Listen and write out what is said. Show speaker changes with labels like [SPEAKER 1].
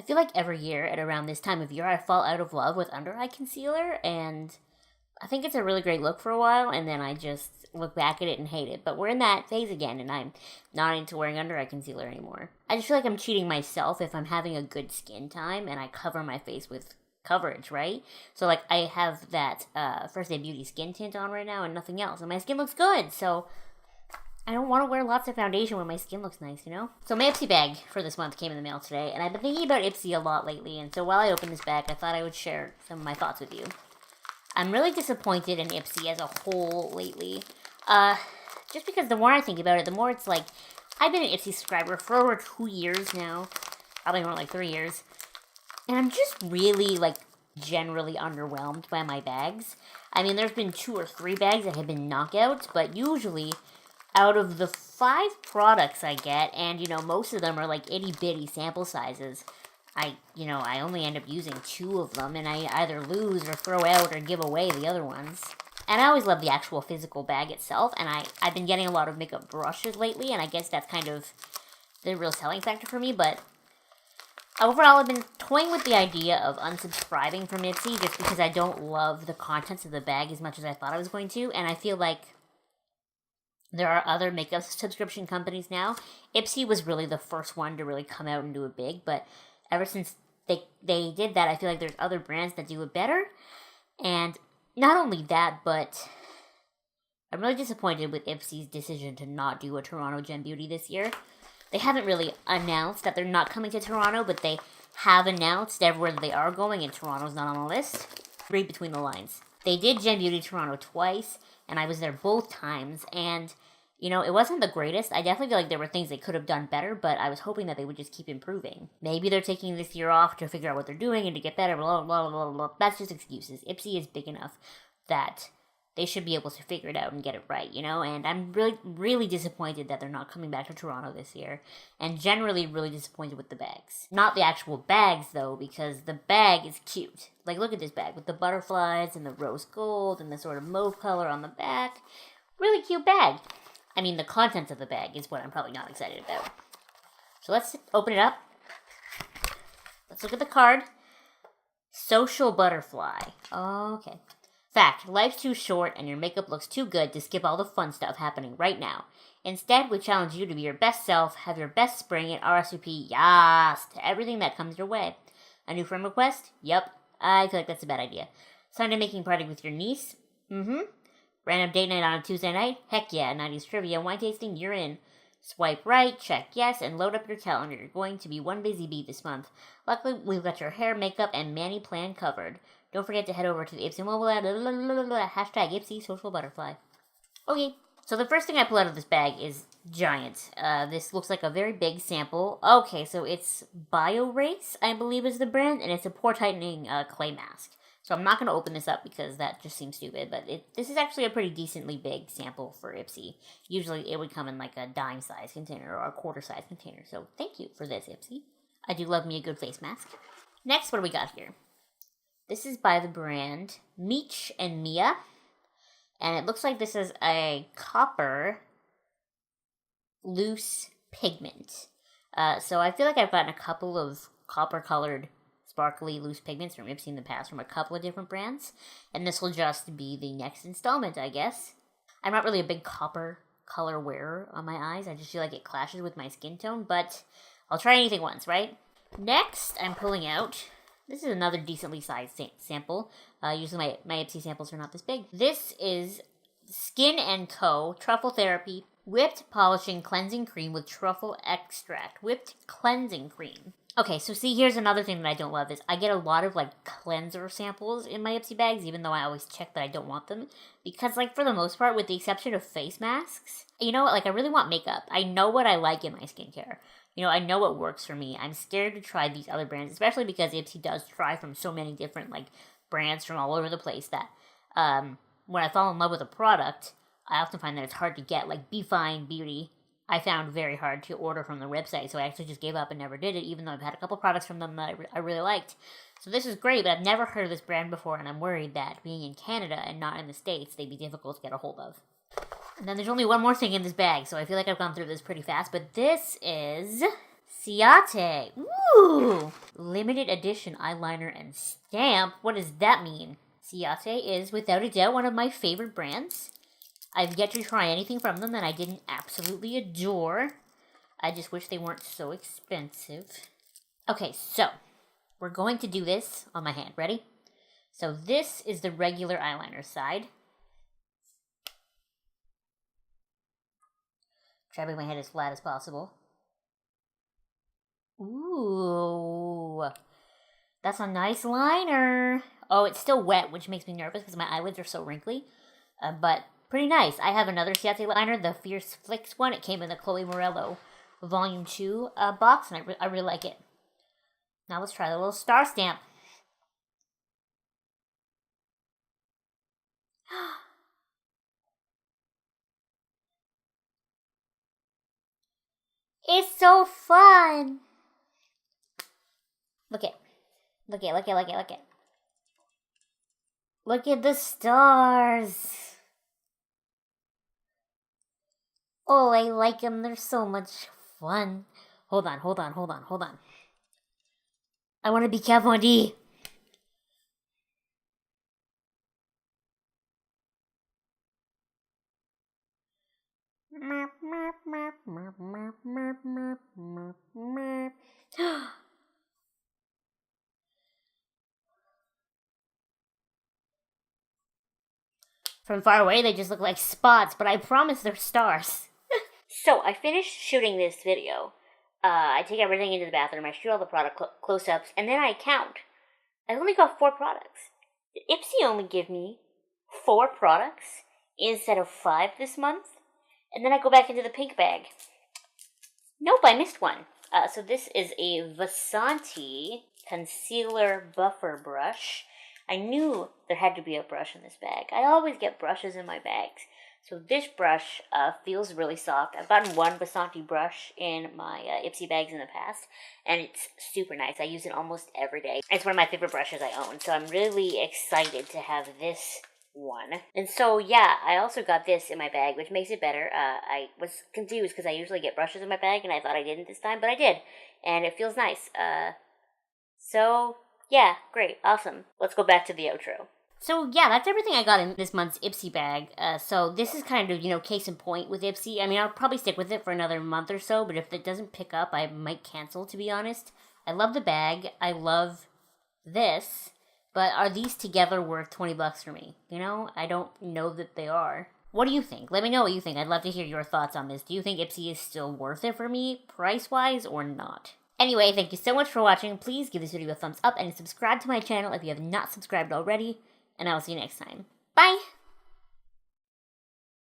[SPEAKER 1] feel like every year at around this time of year, I fall out of love with under eye concealer, and I think it's a really great look for a while, and then I just look back at it and hate it. But we're in that phase again, and I'm not into wearing under eye concealer anymore. I just feel like I'm cheating myself if I'm having a good skin time and I cover my face with coverage, right? So, like, I have that First Day Beauty skin tint on right now and nothing else, and my skin looks good, so I don't want to wear lots of foundation when my skin looks nice, you know? So my Ipsy bag for this month came in the mail today, and I've been thinking about Ipsy a lot lately, and so while I opened this bag, I thought I would share some of my thoughts with you. I'm really disappointed in Ipsy as a whole lately. Just because the more I think about it, the more it's like, I've been an Ipsy subscriber for over 2 years now, probably more like 3 years, and I'm just really, like, generally underwhelmed by my bags. I mean, there's been 2 or 3 bags that have been knockouts, but usually, out of the 5 products I get, and, you know, most of them are like itty-bitty sample sizes, I only end up using 2 of them, and I either lose or throw out or give away the other ones. And I always love the actual physical bag itself, and I've been getting a lot of makeup brushes lately, and I guess that's kind of the real selling factor for me, but overall, I've been toying with the idea of unsubscribing from Ipsy just because I don't love the contents of the bag as much as I thought I was going to, and I feel like there are other makeup subscription companies now. Ipsy was really the first one to really come out and do it big, but ever since they did that, I feel like there's other brands that do it better. And not only that, but I'm really disappointed with Ipsy's decision to not do a Toronto Gem Beauty this year. They haven't really announced that they're not coming to Toronto, but they have announced everywhere that they are going, and Toronto's not on the list. Read between the lines. They did Gem Beauty Toronto twice, and I was there both times, and, you know, it wasn't the greatest. I definitely feel like there were things they could have done better, but I was hoping that they would just keep improving. Maybe they're taking this year off to figure out what they're doing and to get better, blah, blah, blah, blah, blah. That's just excuses. Ipsy is big enough that they should be able to figure it out and get it right, you know? And I'm really, really disappointed that they're not coming back to Toronto this year. And generally really disappointed with the bags. Not the actual bags, though, because the bag is cute. Like, look at this bag with the butterflies and the rose gold and the sort of mauve color on the back. Really cute bag. I mean, the contents of the bag is what I'm probably not excited about. So let's open it up. Let's look at the card. Social butterfly. Okay. Fact, life's too short and your makeup looks too good to skip all the fun stuff happening right now. Instead, we challenge you to be your best self, have your best spring, and RSVP yas to everything that comes your way. A new friend request? Yep. I feel like that's a bad idea. Sunday making party with your niece? Random date night on a Tuesday night? Heck yeah, 90s trivia, wine tasting, you're in. Swipe right, check yes, and load up your calendar. You're going to be one busy bee this month. Luckily, we've got your hair, makeup, and mani plan covered. Don't forget to head over to the Ipsy mobile app, hashtag Ipsy Social Butterfly. Okay, so the first thing I pull out of this bag is giant. This looks like a very big sample. Okay, so it's BioRace, I believe is the brand, and it's a pore tightening clay mask. So I'm not going to open this up because that just seems stupid, but this is actually a pretty decently big sample for Ipsy. Usually it would come in like a dime size container or a quarter size container, so thank you for this, Ipsy. I do love me a good face mask. Next, what do we got here? This is by the brand Meech and Mia, and it looks like this is a copper loose pigment. So I feel like I've gotten a couple of copper-colored sparkly loose pigments from Ipsy in the past from a couple of different brands, and this will just be the next installment, I guess. I'm not really a big copper color wearer on my eyes. I just feel like it clashes with my skin tone, but I'll try anything once, right? Next, I'm pulling out... This is another decently sized sample. Usually my Ipsy samples are not this big. This is Skin & Co. Truffle Therapy Whipped Polishing Cleansing Cream with Truffle Extract. Whipped Cleansing Cream. Okay, so see, here's another thing that I don't love is I get a lot of, like, cleanser samples in my Ipsy bags, even though I always check that I don't want them. Because, like, for the most part, with the exception of face masks, you know, like, I really want makeup. I know what I like in my skincare. You know, I know what works for me. I'm scared to try these other brands, especially because Ipsy does try from so many different, like, brands from all over the place that when I fall in love with a product, I often find that it's hard to get. Like, Be Fine Beauty, I found very hard to order from their website, so I actually just gave up and never did it, even though I've had a couple products from them that I really liked. So this is great, but I've never heard of this brand before, and I'm worried that being in Canada and not in the States, they'd be difficult to get a hold of. And then there's only one more thing in this bag, so I feel like I've gone through this pretty fast, but this is Ciate. Ooh! Limited edition eyeliner and stamp. What does that mean? Ciate is, without a doubt, one of my favorite brands. I've yet to try anything from them that I didn't absolutely adore. I just wish they weren't so expensive. Okay, so we're going to do this on my hand. Ready? So this is the regular eyeliner side. Try to make my head as flat as possible. Ooh, that's a nice liner. Oh, it's still wet, which makes me nervous because my eyelids are so wrinkly. But pretty nice. I have another Ciate liner, the Fierce Flicks one. It came in the Chloe Morello Volume 2 box, and I really like it. Now let's try the little star stamp. It's so fun. Look at it. Look at the stars. Oh, I like them. They're so much fun. Hold on. I want to be Kat D. From far away, they just look like spots, but I promise they're stars. So, I finished shooting this video. I take everything into the bathroom, I shoot all the product close-ups, and then I count. I only got 4 products. Did Ipsy only give me 4 products instead of 5 this month? And then I go back into the pink bag. Nope, I missed one. So this is a Vasanti Concealer Buffer Brush. I knew there had to be a brush in this bag. I always get brushes in my bags. So this brush feels really soft. I've gotten one Vasanti brush in my Ipsy bags in the past, and it's super nice. I use it almost every day. It's one of my favorite brushes I own, so I'm really excited to have this one. And so, yeah, I also got this in my bag, which makes it better. I was confused because I usually get brushes in my bag, and I thought I didn't this time, but I did. And it feels nice. So, yeah, great, awesome. Let's go back to the outro. So, yeah, that's everything I got in this month's Ipsy bag. So this is kind of, case in point with Ipsy. I mean, I'll probably stick with it for another month or so, but if it doesn't pick up, I might cancel, to be honest. I love the bag. I love this. But are these together worth $20 for me? I don't know that they are. What do you think? Let me know what you think. I'd love to hear your thoughts on this. Do you think Ipsy is still worth it for me, price-wise, or not? Anyway, thank you so much for watching. Please give this video a thumbs up and subscribe to my channel if you have not subscribed already. And I will see you next time. Bye!